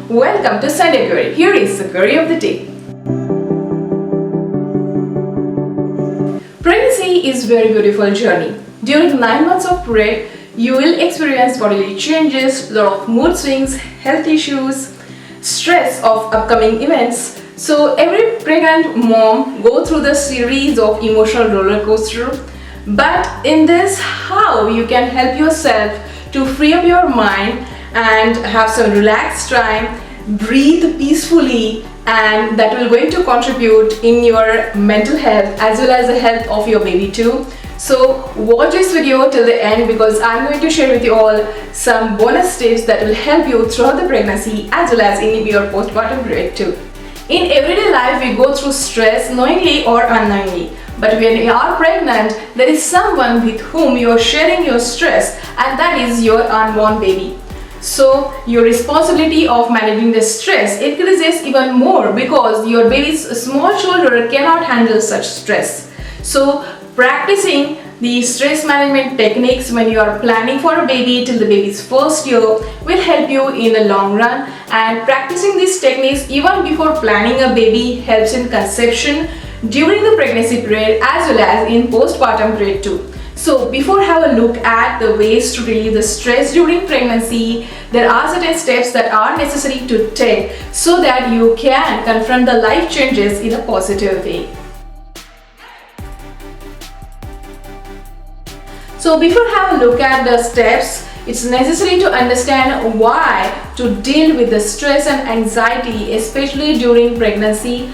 Welcome to Sunday Query. Here is the query of the day. Pregnancy is a very beautiful journey. During 9 months of period, you will experience bodily changes, lot of mood swings, health issues, stress of upcoming events. So every pregnant mom go through the series of emotional roller coaster. But in this, how you can help yourself to free up your mind and have some relaxed time, breathe peacefully, and that will going to contribute in your mental health as well as the health of your baby too. So watch this video till the end because I'm going to share with you all some bonus tips that will help you throughout the pregnancy as well as in your postpartum period too. In everyday life we go through stress knowingly or unknowingly. But when you are pregnant, there is someone with whom you are sharing your stress, and that is your unborn baby. So your responsibility of managing the stress increases even more because your baby's small shoulder cannot handle such stress. So practicing the stress management techniques when you are planning for a baby till the baby's first year will help you in the long run, and practicing these techniques even before planning a baby helps in conception, during the pregnancy period as well as in postpartum period too. So before have a look at the ways to relieve the stress during pregnancy, there are certain steps that are necessary to take so that you can confront the life changes in a positive way. So before have a look at the steps, it's necessary to understand why to deal with the stress and anxiety, especially during pregnancy.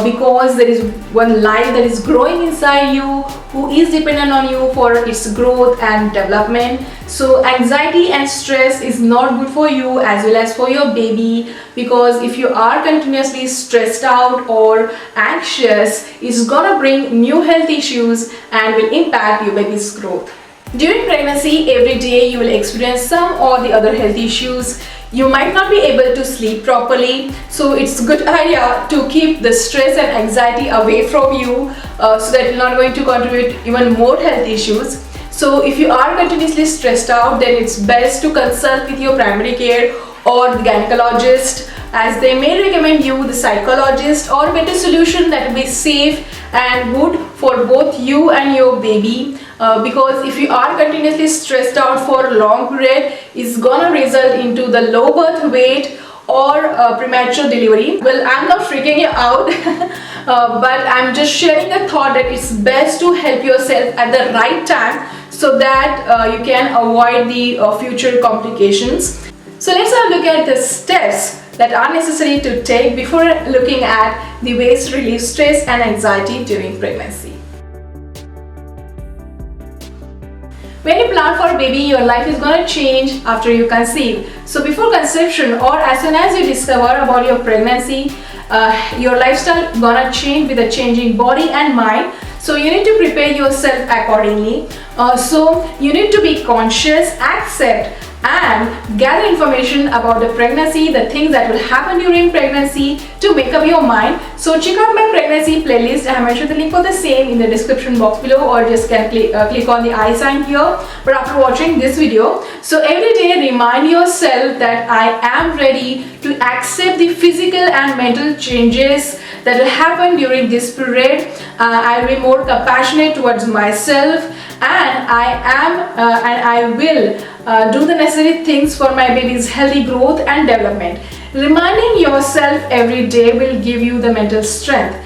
Because there is one life that is growing inside you who is dependent on you for its growth and development. So anxiety and stress is not good for you as well as for your baby, because if you are continuously stressed out or anxious, it's gonna bring new health issues and will impact your baby's growth. During pregnancy, every day you will experience some or the other health issues. You might not be able to sleep properly, so it's a good idea to keep the stress and anxiety away from you so that you're not going to contribute even more health issues. So if you are continuously stressed out, then it's best to consult with your primary care or the gynecologist, as they may recommend you the psychologist or better solution that will be safe and good for both you and your baby. Because if you are continuously stressed out for a long period, it's gonna result into the low birth weight or premature delivery. Well, I'm not freaking you out but I'm just sharing a thought that it's best to help yourself at the right time so that you can avoid the future complications. So let's have a look at the steps that are necessary to take before looking at the ways to relieve stress and anxiety during pregnancy. When you plan for a baby, your life is going to change after you conceive. So before conception or as soon as you discover about your pregnancy, your lifestyle is going to change with a changing body and mind. So you need to prepare yourself accordingly. So you need to be conscious, accept and gather information about the pregnancy, the things that will happen during pregnancy to make up your mind. So check out my pregnancy playlist. I have mentioned the link for the same in the description box below, or just can click on the I sign here. But after watching this video, so every day remind yourself that I am ready to accept the physical and mental changes that will happen during this period. I'll be more compassionate towards myself, and I will do the necessary things for my baby's healthy growth and development. Reminding yourself every day will give you the mental strength.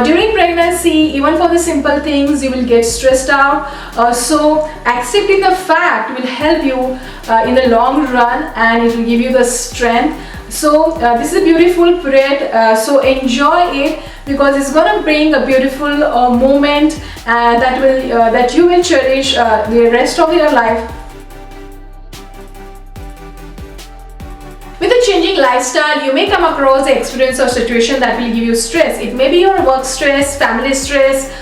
During pregnancy, even for the simple things, you will get stressed out. So accepting the fact will help you in the long run, and it will give you the strength. So this is a beautiful period, so enjoy it because it's gonna bring a beautiful moment that you will cherish the rest of your life. With a changing lifestyle, you may come across the experience or situation that will give you stress. It may be your work stress, family stress,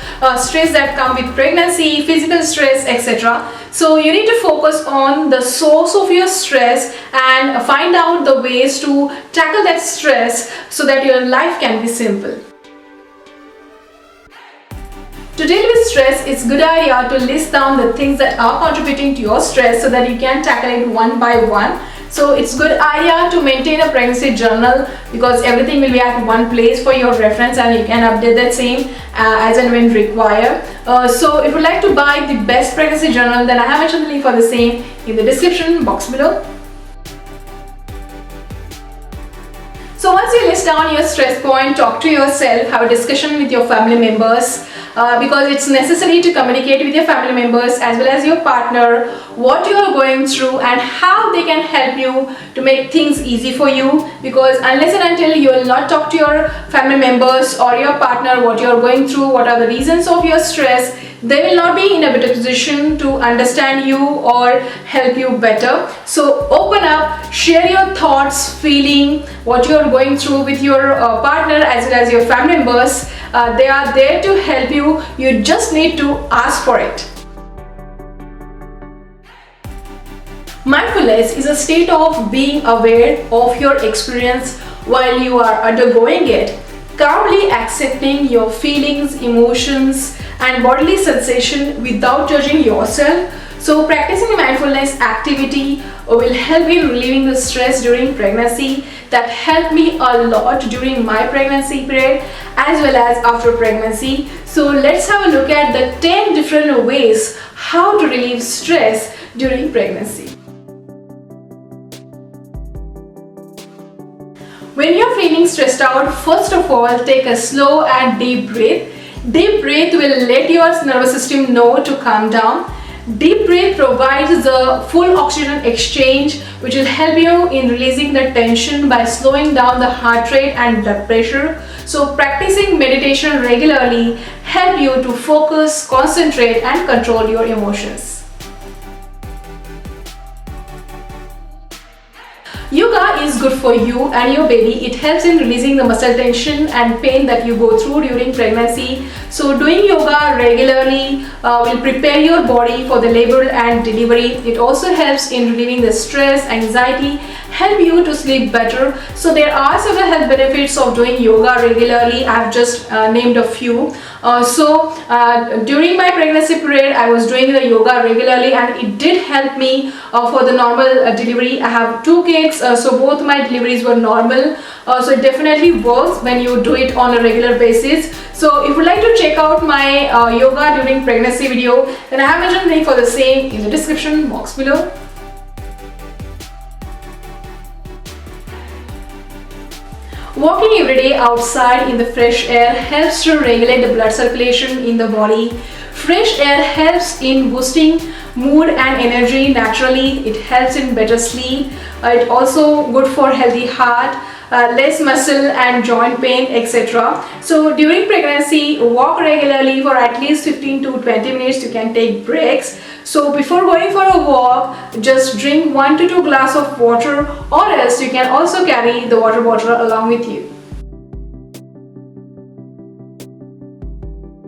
stress that come with pregnancy, physical stress, etc. So you need to focus on the source of your stress and find out the ways to tackle that stress so that your life can be simple. To deal with stress, it's a good idea to list down the things that are contributing to your stress so that you can tackle it one by one. So it's good idea to maintain a pregnancy journal, because everything will be at one place for your reference and you can update that same as and when required. So if you would like to buy the best pregnancy journal, then I have mentioned the link for the same in the description box below. So once you list down your stress point, talk to yourself, have a discussion with your family members, because it's necessary to communicate with your family members as well as your partner what you are going through and how they can help you to make things easy for you. Because unless and until you will not talk to your family members or your partner what you are going through, what are the reasons of your stress, they will not be in a better position to understand you or help you better. So open up, share your thoughts, feeling, what you are going through with your partner as well as your family members. They are there to help you. You just need to ask for it. Mindfulness is a state of being aware of your experience while you are undergoing it, calmly accepting your feelings, emotions, and bodily sensation without judging yourself. So practicing mindfulness activity will help in relieving the stress during pregnancy. That helped me a lot during my pregnancy period as well as after pregnancy. So let's have a look at the 10 different ways how to relieve stress during pregnancy. When you're feeling stressed out, first of all, take a slow and deep breath. Deep breath will let your nervous system know to calm down. Deep breath provides the full oxygen exchange, which will help you in releasing the tension by slowing down the heart rate and blood pressure. So practicing meditation regularly help you to focus, concentrate, and control your emotions. Yoga is good for you and your baby. It helps in releasing the muscle tension and pain that you go through during pregnancy. So doing yoga regularly will prepare your body for the labor and delivery. It also helps in relieving the stress, anxiety, help you to sleep better. So there are several health benefits of doing yoga regularly. I have just named a few. During my pregnancy period, I was doing the yoga regularly and it did help me for the normal delivery. I have 2 kids, so both my deliveries were normal. So it definitely works when you do it on a regular basis. So if you would like to check out my yoga during pregnancy video, then I have mentioned the link for the same in the description box below. Walking every day outside in the fresh air helps to regulate the blood circulation in the body. Fresh air helps in boosting mood and energy naturally. It helps in better sleep. It also good for healthy heart, less muscle and joint pain, etc. So during pregnancy, walk regularly for at least 15 to 20 minutes. You can take breaks. So before going for a walk, just drink 1 to 2 glasses of water, or else you can also carry the water bottle along with you.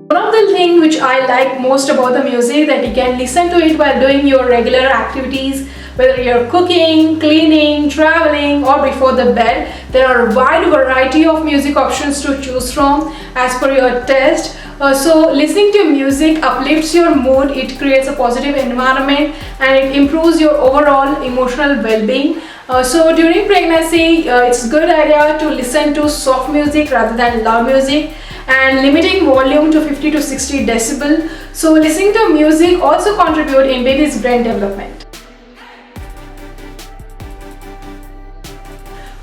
One of the things which I like most about the music, that you can listen to it while doing your regular activities, whether you're cooking, cleaning, traveling, or before the bed. There are a wide variety of music options to choose from as per your taste. So listening to music uplifts your mood, it creates a positive environment, and it improves your overall emotional well-being. So during pregnancy, it's a good idea to listen to soft music rather than loud music, and limiting volume to 50 to 60 decibel. So listening to music also contribute in baby's brain development.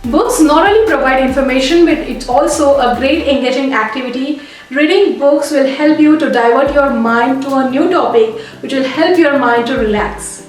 Books not only provide information, but it's also a great engaging activity. Reading books will help you to divert your mind to a new topic, which will help your mind to relax.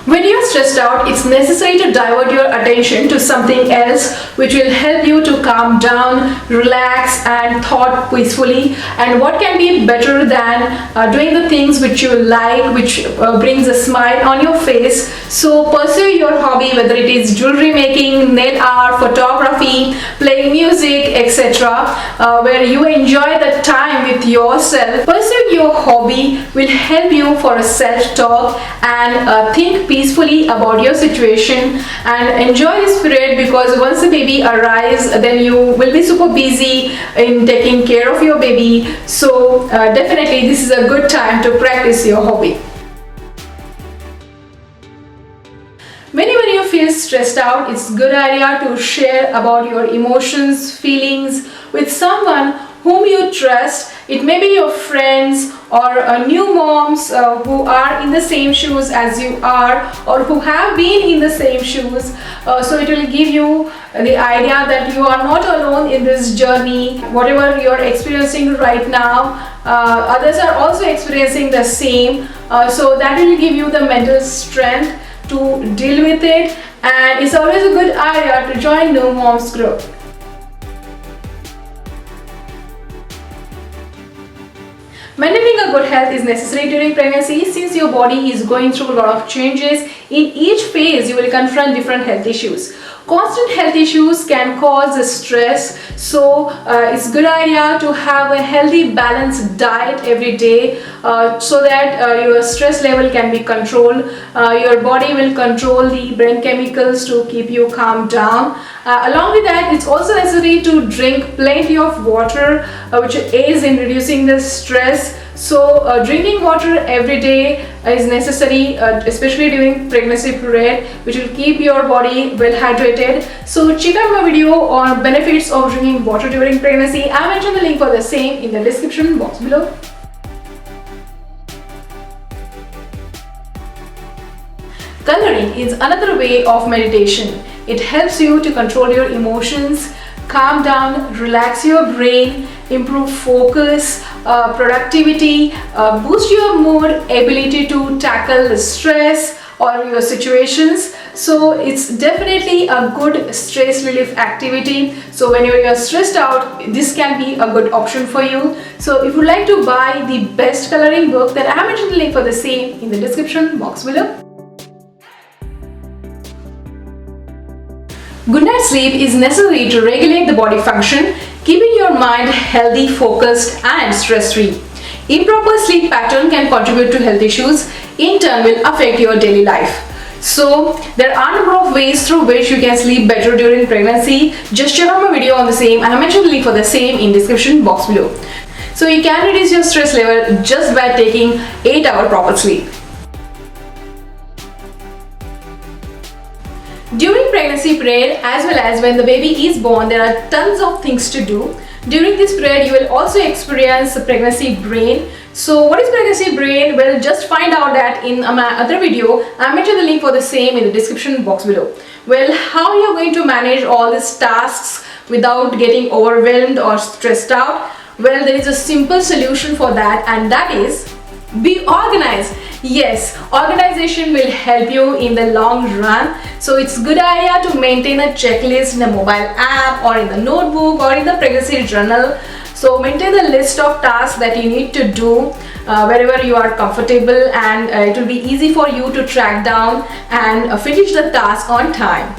When you're stressed out, it's necessary to divert your attention to something else which will help you to calm down, relax, and thought peacefully. And what can be better than doing the things which you like, which brings a smile on your face. So pursue your hobby, whether it is jewelry making, nail art, photography, playing music, etc., where you enjoy the time with yourself. Pursuing your hobby will help you for a self-talk and think peacefully about your situation and enjoy this period, because once the baby arrives, then you will be super busy in taking care of your baby. So definitely this is a good time to practice your hobby. feel stressed out, it's a good idea to share about your emotions, feelings with someone whom you trust. It may be your friends or new moms who are in the same shoes as you are, or who have been in the same shoes. So it will give you the idea that you are not alone in this journey. Whatever you are experiencing right now, others are also experiencing the same. So that will give you the mental strength to deal with it, and it's always a good idea to join New Moms group. Maintaining a good health is necessary during pregnancy, since your body is going through a lot of changes. In each phase, you will confront different health issues. Constant health issues can cause stress, so it's a good idea to have a healthy, balanced diet every day, so that your stress level can be controlled. Your body will control the brain chemicals to keep you calm down. Along with that, it's also necessary to drink plenty of water, which aids in reducing the stress. So drinking water every day is necessary, especially during pregnancy period, which will keep your body well hydrated. So check out my video on benefits of drinking water during pregnancy. I mentioned the link for the same in the description box below. Coloring is another way of meditation. It helps you to control your emotions, calm down, relax your brain, improve focus, productivity, boost your mood, ability to tackle the stress or your situations. So it's definitely a good stress relief activity. So when you're stressed out, this can be a good option for you. So if you'd like to buy the best coloring book, then I mentioned the link for the same in the description box below. Good night sleep is necessary to regulate the body function, keeping your mind healthy, focused and stress-free. Improper sleep pattern can contribute to health issues, in turn will affect your daily life. So there are a number of ways through which you can sleep better during pregnancy. Just check out my video on the same. I have mentioned the link for the same in description box below. So you can reduce your stress level just by taking 8-hour proper sleep. During pregnancy period, as well as when the baby is born, there are tons of things to do. During this period, you will also experience pregnancy brain. So what is pregnancy brain? Well, just find out that in my other video. I mentioned the link for the same in the description box below. Well, how you're going to manage all these tasks without getting overwhelmed or stressed out? Well, there is a simple solution for that, and that is be organized. Yes, organization will help you in the long run. So it's a good idea to maintain a checklist in a mobile app or in the notebook or in the pregnancy journal. So maintain the list of tasks that you need to do wherever you are comfortable, and it will be easy for you to track down and finish the task on time.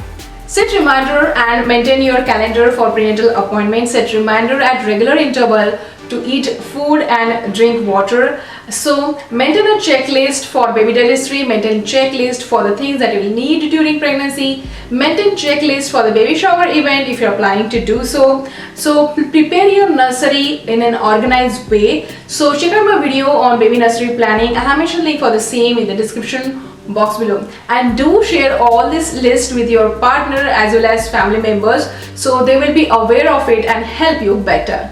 Set reminder and maintain your calendar for prenatal appointments. Set reminder at regular interval to eat food and drink water. So maintain a checklist for baby dentistry, maintain checklist for the things that you will need during pregnancy, maintain checklist for the baby shower event if you are planning to do so. So prepare your nursery in an organized way. So check out my video on baby nursery planning. I have mentioned link for the same in the description box below, and do share all this list with your partner as well as family members, so they will be aware of it and help you better.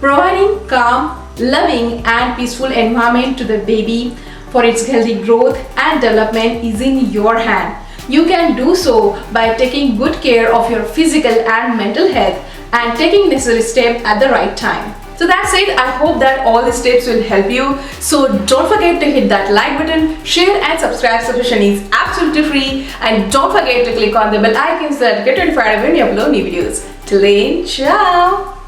Providing calm, loving and peaceful environment to the baby for its healthy growth and development is in your hand. You can do so by taking good care of your physical and mental health and taking necessary steps at the right time. So that's it. I hope that all these tips will help you. So don't forget to hit that like button, share and subscribe. Subscription is absolutely free, and don't forget to click on the bell icon so that you get notified when you upload new videos. Till then, ciao!